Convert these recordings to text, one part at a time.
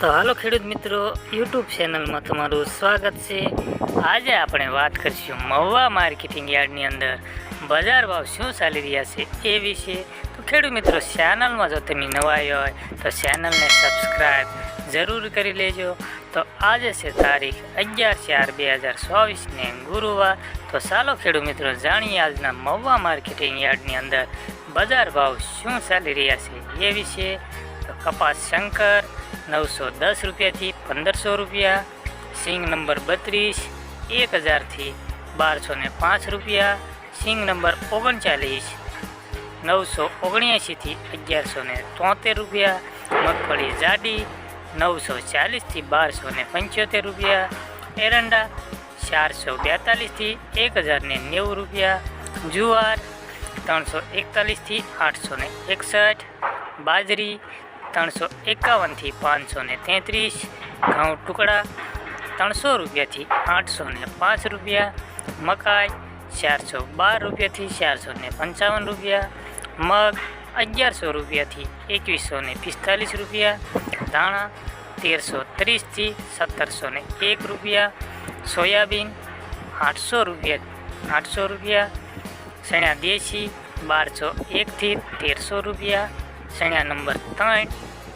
તો હાલો ખેડૂત મિત્રો, યુટ્યુબ ચેનલમાં તમારું સ્વાગત છે। આજે આપણે વાત કરીશું મહુવા માર્કેટિંગ યાર્ડની અંદર બજાર ભાવ શું ચાલી રહ્યા છે એ વિશે। તો ખેડૂત મિત્રો, ચેનલમાં જો તમે નવા આવ્યા હોય તો ચેનલને સબસ્ક્રાઈબ જરૂર કરી લેજો। તો આજે છે તારીખ 11/4/2024 ગુરુવાર। તો ચાલો ખેડૂત મિત્રો જાણીએ આજના મહુવા માર્કેટિંગ યાર્ડની અંદર બજાર ભાવ શું ચાલી રહ્યા છે એ વિશે। તો કપાસ શંકર 910 રૂપિયાથી 1500 રૂપિયા, સિંગ નંબર 32 1000થી 1205 રૂપિયા, સિંગ નંબર 39 979થી 1173 રૂપિયા, મગફળી જાડી 940થી 1275 રૂપિયા, એરંડા 442થી 1090 રૂપિયા, જુવાર 341થી 861, બાજરી 351થી 533, ઘઉં ટુકડા 300 રૂપિયાથી 805 રૂપિયા, મકાઈ 412 રૂપિયાથી 455 રૂપિયા, મગ 1100 રૂપિયાથી 2145 રૂપિયા, ધાણા 1330થી 1701 રૂપિયા, સોયાબીન 800 રૂપિયા, ચણા દેશી 1201થી 1300 રૂપિયા, ચણા નંબર 3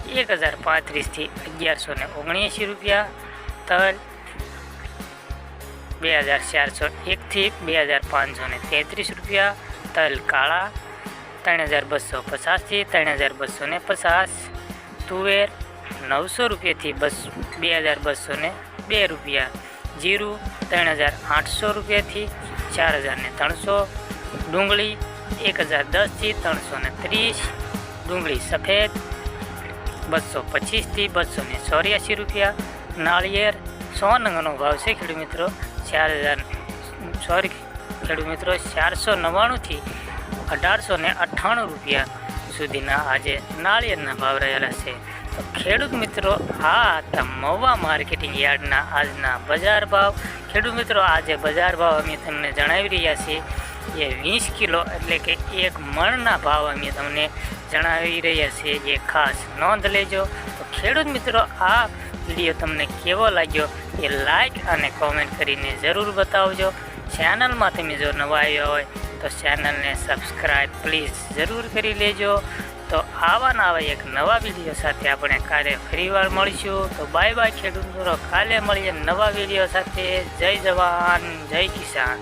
1035થી 1179 રૂપિયા, તલ 2401થી 2533 રૂપિયા, તલ કાળા 3250થી 3250, તુવેર 900 રૂપિયાથી 2202 રૂપિયા, જીરું 3800 રૂપિયાથી 4300, ડુંગળી 1010થી 330, ડુંગળી સફેદ 225થી 284 રૂપિયા, નાળિયેર 100 નંગનો ભાવ છે ખેડૂત મિત્રો 499થી 1898 રૂપિયા સુધીના આજે નાળિયેરના ભાવ રહેલા છે। તો ખેડૂત મિત્રો, આ હતા મહુવા માર્કેટિંગ યાર્ડના આજના બજાર ભાવ। ખેડૂત મિત્રો, આજે બજાર ભાવ અમે તમને જણાવી રહ્યા છીએ એ 20 કિલો એટલે કે 1 મણના ભાવ અમે તમને જણાવી રહ્યા છીએ, એ ખાસ નોંધ લેજો। તો ખેડૂત મિત્રો, આ વિડીયો તમને કેવો લાગ્યો એ લાઈક અને કોમેન્ટ કરીને જરૂર બતાવજો। ચેનલમાં તમે જો નવા આવ્યા હોય તો ચેનલને સબસ્ક્રાઈબ પ્લીઝ જરૂર કરી લેજો। તો આવા એક નવા વિડીયો સાથે આપણે કાલે ફરીવાર મળીશું। તો બાય બાય ખેડૂત મિત્રો, કાલે મળીએ નવા વિડીયો સાથે। જય જવાન જય કિસાન।